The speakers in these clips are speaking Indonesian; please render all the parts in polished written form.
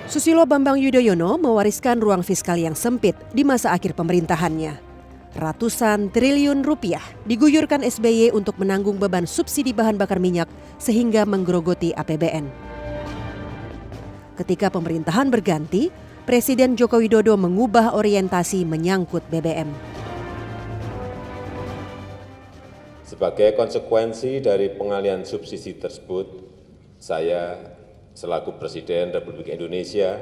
Susilo Bambang Yudhoyono mewariskan ruang fiskal yang sempit di masa akhir pemerintahannya. Ratusan triliun rupiah diguyurkan SBY untuk menanggung beban subsidi bahan bakar minyak sehingga menggerogoti APBN. Ketika pemerintahan berganti, Presiden Joko Widodo mengubah orientasi menyangkut BBM. Sebagai konsekuensi dari pengalihan subsidi tersebut, saya selaku Presiden Republik Indonesia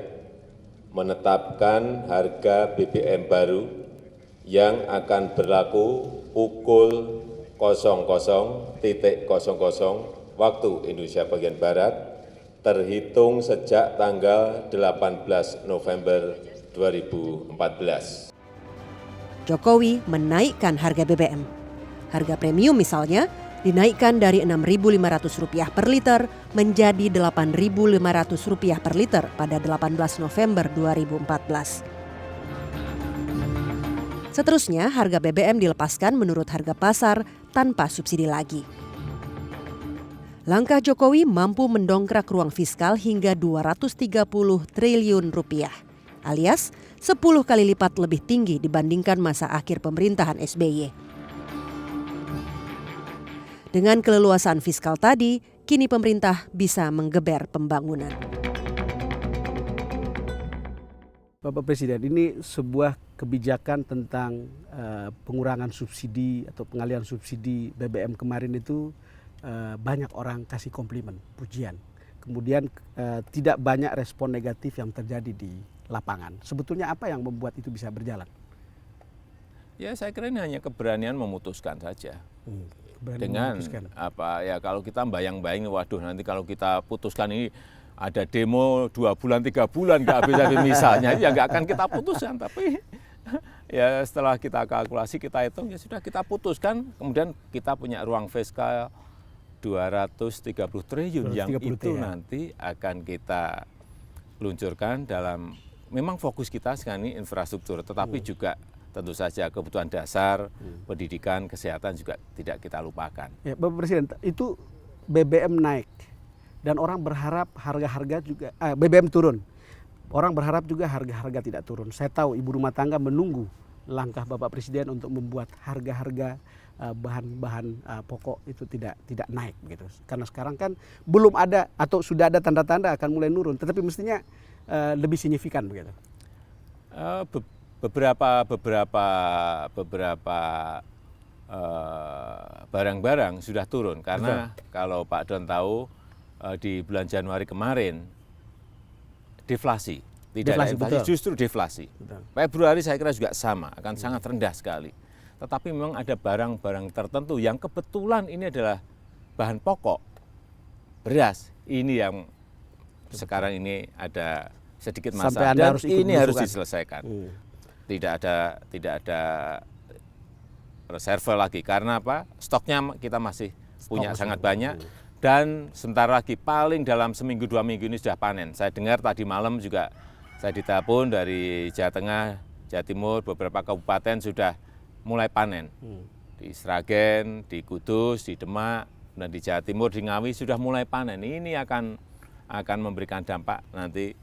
menetapkan harga BBM baru yang akan berlaku pukul 00.00 waktu Indonesia bagian Barat terhitung sejak tanggal 18 November 2014. Jokowi menaikkan harga BBM. Harga premium misalnya dinaikkan dari Rp6.500 per liter menjadi Rp8.500 per liter pada 18 November 2014. Seterusnya, harga BBM dilepaskan menurut harga pasar tanpa subsidi lagi. Langkah Jokowi mampu mendongkrak ruang fiskal hingga Rp230 triliun, alias 10 kali lipat lebih tinggi dibandingkan masa akhir pemerintahan SBY. Dengan keleluasaan fiskal tadi, kini pemerintah bisa menggeber pembangunan. Bapak Presiden, ini sebuah kebijakan tentang pengurangan subsidi atau pengalihan subsidi BBM kemarin itu banyak orang kasih komplimen, pujian. Kemudian tidak banyak respon negatif yang terjadi di lapangan. Sebetulnya apa yang membuat itu bisa berjalan? Ya, saya kira ini hanya keberanian memutuskan saja. Dengan apa ya, kalau kita bayang-bayang, waduh nanti kalau kita putuskan ini ada demo 2 bulan 3 bulan nggak habis-habis misalnya, ya nggak akan kita putuskan. Tapi ya setelah kita kalkulasi, kita hitung, ya sudah kita putuskan. Kemudian kita punya ruang fiskal 230 triliun yang itu nanti akan kita luncurkan dalam, memang fokus kita sekarang ini infrastruktur, tetapi juga tentu saja kebutuhan dasar, pendidikan, kesehatan juga tidak kita lupakan. Ya, Bapak Presiden, itu BBM naik dan orang berharap harga-harga juga BBM turun. Orang berharap juga harga-harga tidak turun. Saya tahu ibu rumah tangga menunggu langkah Bapak Presiden untuk membuat harga-harga bahan-bahan pokok itu tidak naik gitu. Karena sekarang kan belum ada atau sudah ada tanda-tanda akan mulai nurun, tetapi mestinya lebih signifikan begitu. Beberapa barang-barang sudah turun karena kalau Pak Don tahu di bulan Januari kemarin deflasi, tidak inflasi, justru deflasi. Betul. Februari saya kira juga sama, akan sangat rendah sekali. Tetapi memang ada barang-barang tertentu yang kebetulan ini adalah bahan pokok, beras. Ini yang sekarang ini ada sedikit masalah dan ini harus diselesaikan. Tidak ada reserve lagi karena apa? Stoknya kita masih punya sangat banyak. Dan sebentar lagi, paling dalam seminggu 2 minggu ini sudah panen. Saya dengar tadi malam juga saya ditelepon dari Jawa Tengah, Jawa Timur, beberapa kabupaten sudah mulai panen. Di Sragen, di Kudus, di Demak, dan di Jawa Timur, di Ngawi sudah mulai panen. Ini akan memberikan dampak nanti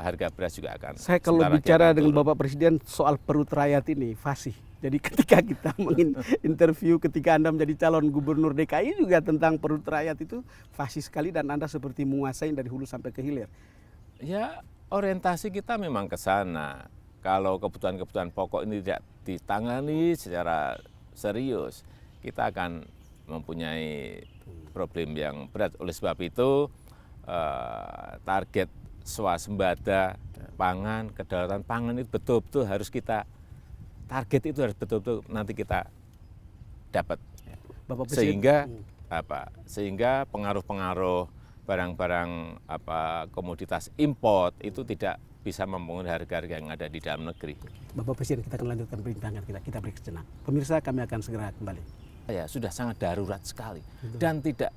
harga beras juga akan. Saya kalau bicara dengan Bapak Presiden soal perut rakyat ini fasih. Jadi ketika kita menginterview ketika Anda menjadi calon gubernur DKI juga tentang perut rakyat itu fasih sekali dan Anda seperti menguasai dari hulu sampai ke hilir. Ya, orientasi kita memang ke sana. Kalau kebutuhan-kebutuhan pokok ini tidak ditangani secara serius, kita akan mempunyai problem yang berat. Oleh sebab itu, target swasembada pangan, kedaulatan pangan itu betul-betul harus kita target, itu harus betul-betul nanti kita dapat. Sehingga pengaruh-pengaruh barang-barang komoditas import itu tidak bisa mempengaruhi harga-harga yang ada di dalam negeri. Bapak Presiden, kita akan lanjutkan perbincangan kita break sejenak. Pemirsa, kami akan segera kembali. Ya, sudah sangat darurat sekali dan tidak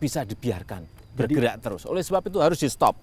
bisa dibiarkan bergerak terus. Oleh sebab itu harus di stop.